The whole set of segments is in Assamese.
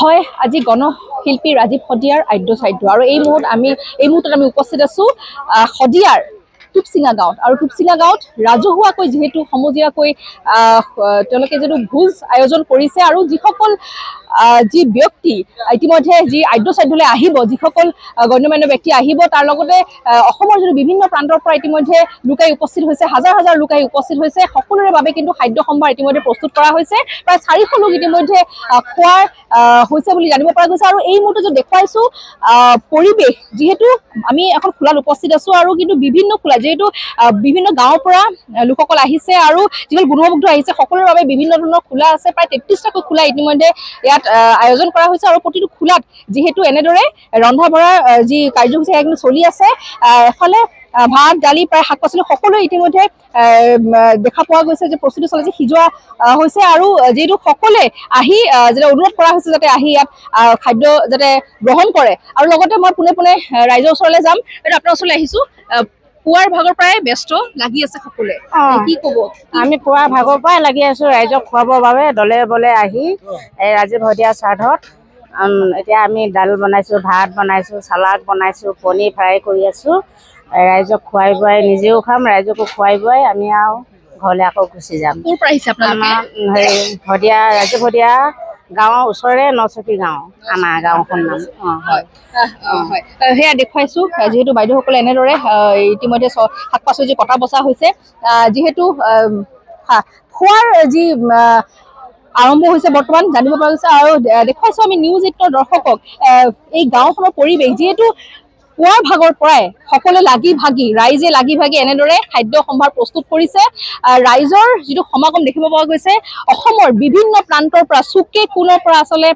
হয় আজি গণশিল্পী ৰাজীৱ শদিয়াৰ আদ্যচাদ্য আৰু এই মুহূৰ্তত আমি উপস্থিত আছো শদিয়াৰ টুপচিঙা গাঁৱত আৰু টুপচিঙা গাঁৱত ৰাজহুৱাকৈ যেহেতু সমজীয়াকৈ তেওঁলোকে যেটো ভোজ আয়োজন কৰিছে আৰু যিসকল যি ব্যক্তি ইতিমধ্যে যি আদ্যচাদ্যলৈ আহিব যিসকল গণ্যমান্য ব্যক্তি আহিব তাৰ লগতে অসমৰ যেটো বিভিন্ন প্ৰান্তৰ পৰা ইতিমধ্যে লোকাই উপস্থিত হৈছে হাজাৰ হাজাৰ লোকাই উপস্থিত হৈছে সকলোৰে বাবে কিন্তু খাদ্য সম্ভাৰ ইতিমধ্যে প্ৰস্তুত কৰা হৈছে প্ৰায় 400 লোক ইতিমধ্যে খোৱাৰ হৈছে বুলি জানিব পৰা গৈছে আৰু এই মুহূৰ্তত দেখুৱাইছো পৰিবেশ যেহেতু আমি এখন খোলাত উপস্থিত আছো আৰু কিন্তু বিভিন্ন খোলা যেহেতু বিভিন্ন গাঁৱৰ পৰা লোকসকল আহিছে আৰু যিসকল গুণমুগ্ধ আহিছে সকলোৰে বাবে বিভিন্ন ধৰণৰ খোলা আছে প্ৰায় 33টা খোলা ইতিমধ্যে ইয়াত আয়োজন কৰা হৈছে আৰু প্ৰতিটো খোলাত যেহেতু এনেদৰে ৰন্ধা বঢ়াৰ যি কাৰ্যসূচী কিন্তু চলি আছে এফালে ভাত দালি প্ৰায় শাক পাচলি সকলো ইতিমধ্যে দেখা পোৱা গৈছে যে প্ৰস্তুতি চলিছে সিজোৱা হৈছে আৰু যেটো সকলে আহি যেটা অনুৰোধ কৰা হৈছে যাতে আহি ইয়াত খাদ্য যাতে গ্ৰহণ কৰে আৰু লগতে মই পুনে পুনে ৰাইজৰ ওচৰলৈ যাম এটা আপোনাৰ ওচৰলৈ আহিছো পুৱাৰ ভাগৰ পৰাই ব্যস্ত লাগি আছে সকলে কি কব আমি পুৱাৰ ভাগৰ পৰাই লাগি আছো ৰাইজক খুৱাবৰ বাবে দলে বলে আহি ৰাজীৱ শদিয়া শ্ৰাদ্ধত এতিয়া আমি দাল বনাইছো ভাত বনাইছো সালাড বনাইছো পনীৰ ফ্ৰাই কৰি আছো ৰাইজক খুৱাই বুৱাই নিজেও খাম ৰাইজকো খুৱাই বুৱাই আমি আৰু ঘৰলৈ আকৌ গুচি যাম কোৰ পৰা আহিছে আপোনালোকে শদিয়া ৰাজীৱ শদিয়া গাঁৱৰ ওচৰৰে নচকী গাঁও আমাৰ গাঁওখন নাম হয় হেয়া দেখুৱাইছো যেহেতু বাইদেউসকলে এনেদৰে ইতিমধ্যে শাক পাচলি কটা বচা হৈছে যেহেতু খোৱাৰ যি আৰম্ভ হৈছে বৰ্তমান জানিব পৰা গৈছে আৰু দেখুৱাইছো আমি নিউজ 8 দৰ্শকক এই গাঁওখনৰ পৰিৱেশ যেহেতু পুৱাৰ ভাগৰ পৰাই সকলে লাগি ভাগি ৰাইজে লাগি ভাগি এনেদৰে খাদ্য সম্ভাৰ প্ৰস্তুত কৰিছে ৰাইজৰ যেটো সমাগম দেখিব পোৱা গৈছে অসমৰ বিভিন্ন প্ৰান্তৰ পৰা চুকে কোণৰ পৰা আসলে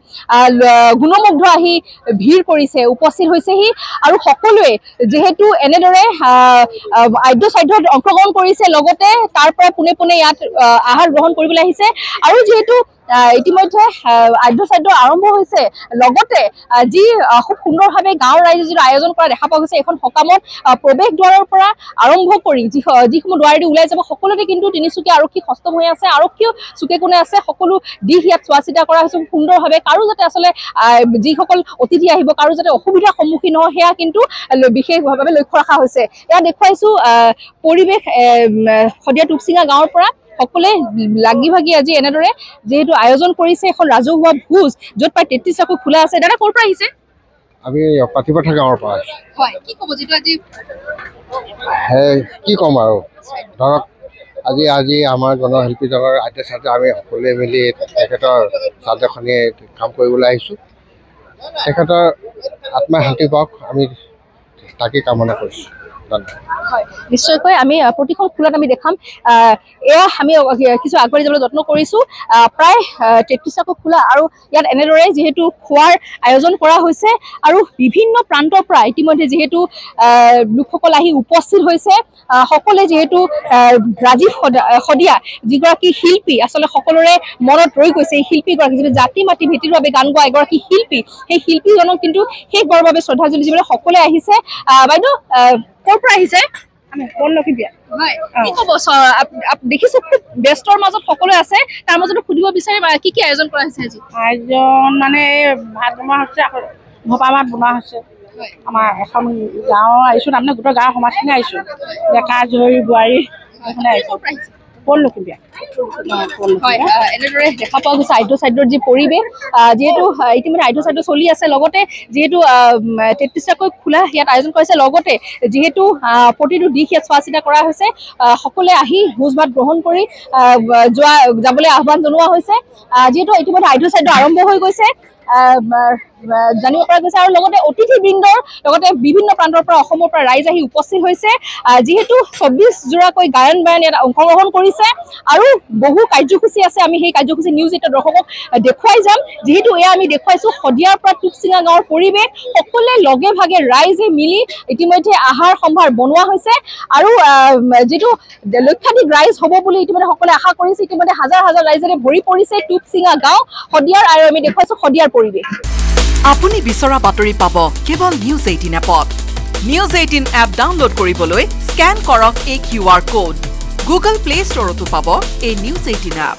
গুণমুগ্ধ আহি ভিৰ কৰিছে উপস্থিত হৈছেহি আৰু সকলোৱে যেহেতু এনেদৰে আদ্যচাদ্যত অংশগ্ৰহণ কৰিছে লগতে তাৰ পৰা পুনে পুনে ইয়াত আহাৰ গ্ৰহণ কৰিবলৈ আহিছে আৰু যেহেতু ইতিমধ্যে আদ্যচাদ্য আৰম্ভ হৈছে লগতে যি খুব সুন্দৰভাৱে গাঁৱৰ ৰাইজে যেটো আয়োজন কৰা দেখা পোৱা গৈছে এখন সকামত প্ৰৱেশ দ্বাৰৰ পৰা আৰম্ভ কৰি যিসমূহ দুৱাৰেদি ওলাই যাব সকলোতে কিন্তু তিনিচুকীয়া আৰক্ষী সষ্টম হৈ আছে আৰক্ষীও চুকে কোণে আছে সকলো দিশ ইয়াত চোৱা চিতা কৰা হৈছে সুন্দৰভাৱে কাৰো যাতে আসলে যিসকল অতিথি আহিব কাৰো যাতে অসুবিধাৰ সন্মুখীন নহয় সেয়া কিন্তু বিশেষভাৱে লক্ষ্য ৰখা হৈছে এয়া দেখুৱাইছো পৰিৱেশ শদিয়া টুপচিঙা গাঁৱৰ পৰা সকলে লাগি ভাগি আজি এনেদৰে যেহেতু আয়োজন কৰিছে এখন ৰাজহুৱা ভোজ য'ত প্ৰায় 33টা খোলা আছে দাদা ক'ৰ পৰা আহিছে আমি পাতিপথা গাঁৱৰ পৰা হয় কি ক'ব যেটো আজি কি কম আৰু ধৰক আজি আমাৰ গণশিল্পীজনৰ আদ্যচাদ্য আমি সকলোৱে মিলি তেখেতৰ শ্ৰাদ্ধখনি কাম কৰিবলৈ আহিছোঁ তেখেতৰ আত্মা শান্তি পাওক আমি তাকে কামনা কৰিছোঁ হয় নিশ্চয়কৈ আমি প্ৰতিখন খোলাত আমি দেখাম এয়া আমি কিছু আগবাঢ়ি যাবলৈ যত্ন কৰিছো প্ৰায় 33টা খোলা আৰু ইয়াত এনেদৰে যেহেতু খোৱাৰ আয়োজন কৰা হৈছে আৰু বিভিন্ন প্ৰান্তৰ পৰা ইতিমধ্যে যেহেতু লোকসকল আহি উপস্থিত হৈছে সকলে যেহেতু ৰাজীৱ শদিয়া যিগৰাকী শিল্পী আসলে সকলোৰে মনত ৰৈ গৈছে এই শিল্পীগৰাকী যেটো জাতি মাটি ভিত্তিৰ বাবে গান গোৱা এগৰাকী শিল্পী সেই শিল্পীজনক কিন্তু শেষবাৰৰ বাবে শ্ৰদ্ধাঞ্জলি দিবলৈ সকলে আহিছে বাইদেউ ক'ৰ পৰা আহিছে আমি বনলক্ষী বিয়া হয় কি ক'ব দেখিছো খুব ব্যস্তৰ মাজত সকলোৱে আছে তাৰ মাজতো সুধিব বিচাৰিম কি আয়োজন কৰা হৈছে আজি আয়োজন মানে ভাত বনোৱা হৈছে ভপা ভাত বনোৱা হৈছে আমাৰ এখন গাঁও আহিছোঁ তাৰমানে গোটেই গাঁৱৰ সমাজখিনি আহিছোঁ ডেকা জয়ী বোৱাৰী আহিছোঁ বনলক্ষী বিয়া হয় এনেদৰে দেখা পোৱা গৈছে আদ্যচাদ্যৰ যি পৰিৱেশ যেহেতু ইতিমধ্যে আদ্যচাদ্য চলি আছে লগতে যেহেতু 33টা খোলা ইয়াত আয়োজন কৰিছে লগতে যেহেতু প্ৰতিটো দিশ ইয়াত চোৱা চিতা কৰা হৈছে সকলে আহি ভোজ ভাত গ্ৰহণ কৰি যাবলৈ আহ্বান জনোৱা হৈছে যেহেতু ইতিমধ্যে আদ্যচাদ্য আৰম্ভ হৈ গৈছে জানিব পৰা গৈছে আৰু লগতে অতিথিবৃন্দৰ লগতে বিভিন্ন প্ৰান্তৰ পৰা অসমৰ পৰা ৰাইজ আহি উপস্থিত হৈছে যেহেতু 24 জোৰাকৈ গায়ন বায়ন ইয়াত অংশগ্ৰহণ কৰিছে আৰু বহু কাৰ্যসূচী আছে আমি সেই কাৰ্যসূচী নিউজ 8 দৰ্শকক দেখুৱাই যাম যেহেতু এয়া আমি দেখুৱাইছো শদিয়াৰ পৰা টুপচিঙা গাঁৱৰ পৰিৱেশ সকলে লগে ভাগে ৰাইজে মিলি ইতিমধ্যে আহাৰ সম্ভাৰ বনোৱা হৈছে আৰু যেটো লক্ষাধিক ৰাইজ হ'ব বুলি ইতিমধ্যে সকলে আশা কৰিছে ইতিমধ্যে হাজাৰ হাজাৰ ৰাইজেৰে ভৰি পৰিছে টুপচিঙা গাঁও শদিয়াৰ আৰু আমি দেখুৱাইছো শদিয়াৰ পৰিৱেশ আপুনি বিচৰা বাতৰি পাব কেৱল নিউজ 18 এপত নিউজ 18 এপ ডাউনলোড কৰিবলৈ স্ক্যান কৰক এই QR কোড গুগল প্লে ষ্টৰতো পাব এই নিউজ 18 এপ